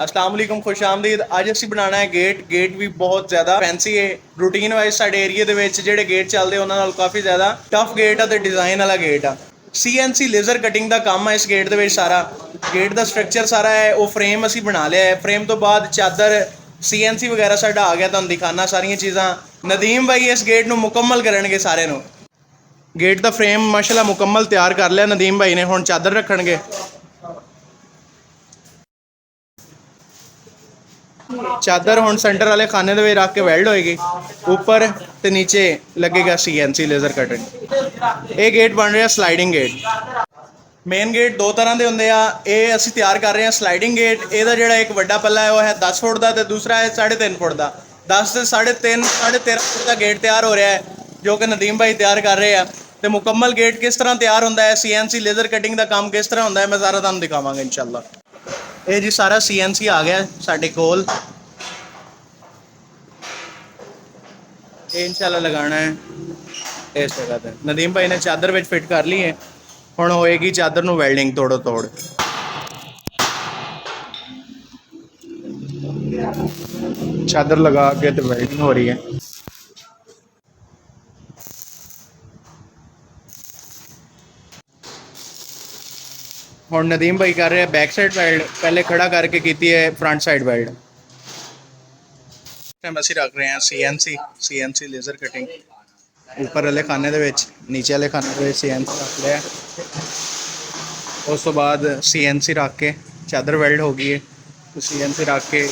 अस्सलाम वालेकुम खुश आमदीद। ਅੱਜ ਅਸੀਂ ਬਣਾਉਣਾ ਹੈ ਗੇਟ ਵੀ ਬਹੁਤ ਜ਼ਿਆਦਾ ਫੈਂਸੀ ਹੈ। ਰੂਟੀਨ ਵਾਈਜ਼ ਸਾਡੇ ਏਰੀਆ ਦੇ ਵਿੱਚ ਜਿਹੜੇ ਗੇਟ ਚੱਲਦੇ ਉਹਨਾਂ ਨਾਲ ਕਾਫੀ ਜ਼ਿਆਦਾ ਟਫ ਗੇਟ ਆ ਤੇ ਡਿਜ਼ਾਈਨ ਵਾਲਾ ਗੇਟ ਆ। CNC ਲੇਜ਼ਰ ਕਟਿੰਗ ਦਾ ਕੰਮ ਹੈ ਇਸ ਗੇਟ ਦੇ ਵਿੱਚ। ਸਾਰਾ ਗੇਟ ਦਾ ਸਟਰਕਚਰ ਸਾਰਾ ਹੈ ਉਹ ਫਰੇਮ ਅਸੀਂ ਬਣਾ ਲਿਆ ਹੈ। ਫਰੇਮ ਤੋਂ ਬਾਅਦ ਚਾਦਰ CNC ਵਗੈਰਾ ਸਾਡਾ ਆ ਗਿਆ, ਤੁਹਾਨੂੰ ਦਿਖਾਣਾ ਸਾਰੀਆਂ ਚੀਜ਼ਾਂ। ਨਦੀਮ ਭਾਈ ਇਸ ਗੇਟ ਨੂੰ ਮੁਕੰਮਲ ਕਰਨਗੇ ਸਾਰੇ ਨੂੰ। ਗੇਟ ਦਾ ਫਰੇਮ ਮਾਸ਼ਾਅੱਲਾ ਮੁਕੰਮਲ ਤਿਆਰ ਕਰ ਲਿਆ ਨਦੀਮ ਭਾਈ ਨੇ। ਹੁਣ ਚਾਦਰ ਰੱਖਣਗੇ। ਚਾਦਰ ਹੁਣ ਸੈਂਟਰ ਵਾਲੇ ਖਾਨੇ ਦੇ ਵਿੱਚ ਰੱਖ ਕੇ ਵੈਲਡ ਹੋਏਗੀ। ਉੱਪਰ ਤੇ ਨੀਚੇ ਲੱਗੇਗਾ CNC ਲੇਜ਼ਰ ਕਟਿੰਗ। ਇਹ ਗੇਟ ਬਣ ਰਿਹਾ ਸਲਾਈਡਿੰਗ ਗੇਟ। ਮੇਨ ਗੇਟ ਦੋ ਤਰ੍ਹਾਂ ਦੇ ਹੁੰਦੇ ਆ। ਇਹ ਅਸੀਂ ਤਿਆਰ ਕਰ ਰਹੇ ਹਾਂ ਸਲਾਈਡਿੰਗ ਗੇਟ। ਇਹਦਾ ਜਿਹੜਾ ਇੱਕ ਵੱਡਾ ਪੱਲਾ ਹੈ ਉਹ ਹੈ 10 ਫੁੱਟ ਦਾ ਤੇ ਦੂਸਰਾ ਹੈ 3.5 ਫੁੱਟ ਦਾ। 10 ਤੇ 3.5 ਫੁੱਟ ਦਾ ਗੇਟ ਤਿਆਰ ਹੋ ਰਿਹਾ ਹੈ ਜੋ ਕਿ ਨਦੀਮ ਭਾਈ ਤਿਆਰ ਕਰ ਰਹੇ ਆ। ਤੇ ਮੁਕੰਮਲ ਗੇਟ ਕਿਸ ਤਰ੍ਹਾਂ ਤਿਆਰ ਹੁੰਦਾ ਹੈ, CNC ਲੇਜ਼ਰ ਕਟਿੰਗ ਦਾ ਕੰਮ ਕਿਸ ਤਰ੍ਹਾਂ ਹੁੰਦਾ ਹੈ, ਮੈਂ ਸਾਰਾ ਤੁਹਾਨੂੰ ਦਿਖਾਵਾਂਗਾ ਇਨਸ਼ਾਅੱਲਾ। ਇਹ ਜੀ ਸਾਰਾ CNC ਆ ਗਿਆ ਸਾਡੇ ਕੋਲ। ਇਹ ਇਨਸ਼ਾਅੱਲਾ ਲਗਾਉਣਾ ਹੈ ਇਸ ਜਗ੍ਹਾ ਤੇ। ਨਦੀਮ ਭਾਈ ਨੇ ਚਾਦਰ ਵਿੱਚ ਫਿੱਟ ਕਰ ਲਈ ਹੈ। ਹੁਣ ਹੋਏਗੀ ਚਾਦਰ ਨੂੰ ਵੈਲਡਿੰਗ ਤੋੜੋ ਤੋੜ। ਚਾਦਰ ਲਗਾ ਕੇ ਤੇ ਵੈਲਡਿੰਗ ਹੋ ਰਹੀ ਹੈ। ਹੁਣ ਨਦੀਮ ਭਾਈ ਕਰ ਰਹੇ बैक साइड वेल्ड। पहले खड़ा करके की है फ्रंट साइड वेल्ड। ਅਸੀਂ ਰੱਖ ਰਹੇ ਹਾਂ CNC ਲੇਜ਼ਰ ਕਟਿੰਗ। ਉੱਪਰ ਵਾਲੇ ਖਾਨੇ ਦੇ ਵਿੱਚ, ਨੀਚੇ ਵਾਲੇ ਖਾਨੇ ਦੇ ਵਿੱਚ CNC ਰੱਖ ਲਿਆ। ਉਸ ਤੋਂ ਬਾਅਦ CNC ਰੱਖ ਕੇ ਚਾਦਰ ਵੈਲਡ ਹੋ ਗਈ ਹੈ। CNC ਰੱਖ ਕੇ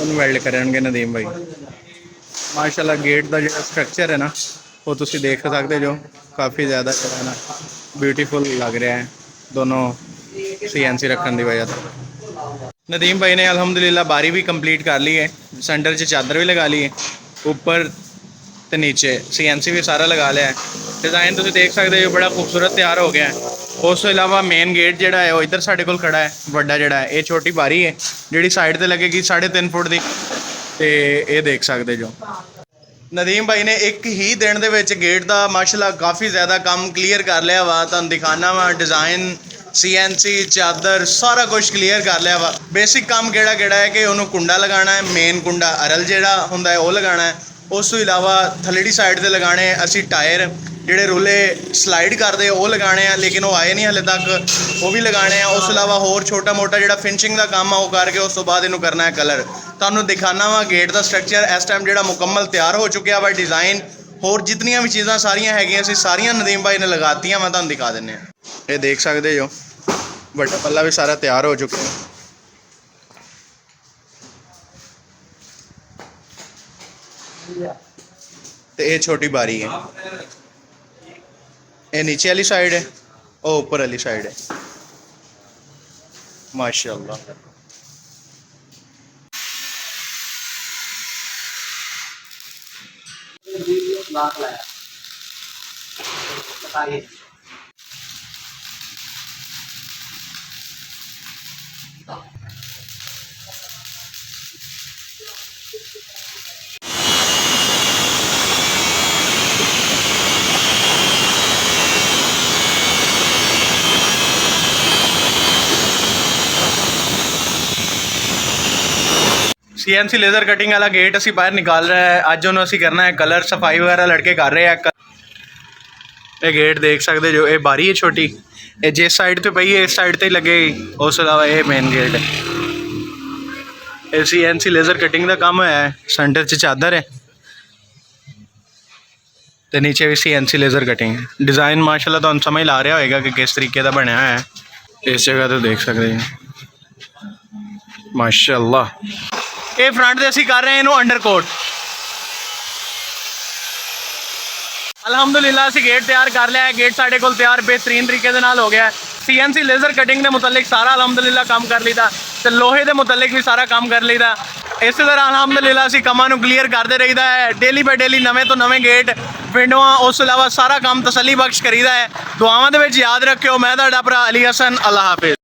ਉਹਨੂੰ ਵੈਲਡ ਕਰਨਗੇ ਨਦੀਮ ਭਾਈ। ਮਾਸ਼ਾਅੱਲਾ ਗੇਟ ਦਾ ਜਿਹੜਾ ਸਟਰਕਚਰ ਹੈ ਨਾ ਉਹ ਤੁਸੀਂ ਦੇਖ ਸਕਦੇ ਜੋ ਕਾਫੀ ਜ਼ਿਆਦਾ ਜਿਹੜਾ ਨਾ ਬਿਊਟੀਫੁਲ ਲੱਗ ਰਿਹਾ ਹੈ दोनों CNC रखने की वजह से। नदीम भाई ने अल्हम्दुलिल्लाह बारी भी कंप्लीट कर ली है। सेंटर से चादर भी लगा ली है। ऊपर तो नीचे CNC भी सारा लगा लिया है। डिज़ाइन तुम देख सकते हो बड़ा खूबसूरत तैयार हो गया है। उस तो इलावा मेन गेट जोड़ा है वो इधर साढ़े कोल खड़ा है बड़ा जोड़ा है। ये छोटी बारी है जी साइड पर लगेगी 3.5 फुट की। तो ये देख सकते जो नदीम भाई ने एक ही दिन दे विच गेट का माशाअल्लाह काफ़ी ज़्यादा काम क्लीयर कर लिया वा। तुहानूं दिखाना वा डिज़ाइन CNC चादर सारा कुछ क्लीयर कर लिया वा। बेसिक काम केड़ा केड़ा है कि उन्होंने कुंडा लगाना है। मेन कुंडा अरल जिहड़ा हुंदा है वो लगाना है। उस तो इलावा थल्लेड़ी साइड ते लगाने असी टायर जिहड़े रुले स्लाइड करते वो लगाने हैं, लेकिन वो आए नहीं हले तक, वो भी लगाने हैं। उस तो इलावा होर छोटा मोटा जिहड़ा फिनिशिंग का काम है वो करके उस तो बाद इनू करना है कलर। तुहानूं दिखाना वा गेट का स्ट्रक्चर इस टाइम जिहड़ा मुकम्मल तैयार हो चुकिया वा। डिज़ाइन होर जितनियां भी चीज़ां सारियां हैगियां सी सारियां नदीम भाई ने लगातियां वा। तुहानूं दिखा दिंदे आ। ये देख सकते जो बड़ा पल्ला भी सारा तैयार हो चुका है। तो ये छोटी बारी है। ये नीचे वाली साइड है और ऊपर वाली साइड है। माशाअल्लाह CNC लेज़र कटिंग वाला गेट असी बाहर निकाल रहे हैं। अज उन्होंने असी करना है कलर, सफाई वगैरह लड़के कर रहे हैं। ये गेट देख सकते जो, ये बारी है छोटी, ये जिस साइड पे पई है इस साइड ते ही लगेगी। उस अलावा ये मेन गेट है। ये CNC लेज़र कटिंग का काम है। सेंटर च चादर है तो नीचे भी CNC लेज़र कटिंग है। डिज़ाइन माशाल्लाह तुहानूं समझ ला रहा होगा कि किस तरीके का बनया है। इस जगह तो देख सकते हैं माशाल्लाह। ये फ्रंट से असी कर रहे हैं इनू अंडरकोट। अलहमदुलिल्लाह असी गेट तैयार कर लिया है। गेट साढ़े कोल तैयार बेहतरीन तरीके दे नाल हो गया है। CNC लेज़र कटिंग के मुतलिक सारा अलहमदुलिल्लाह काम कर लीता तो लोहे के मुतलिक भी सारा काम कर लीता। इस तरह अलहमदुलिल्लाह असी कामां नूं क्लीयर करते रहीदा है। डेली बाय डेली नवे तो नवे गेट विंडोआं उस तो इलावा सारा काम तसल्ली बख्श करीदा है। दुआवां दे विच याद रखियो। मैं तुहाडा भरा अली हसन। अल्लाह हाफिज़।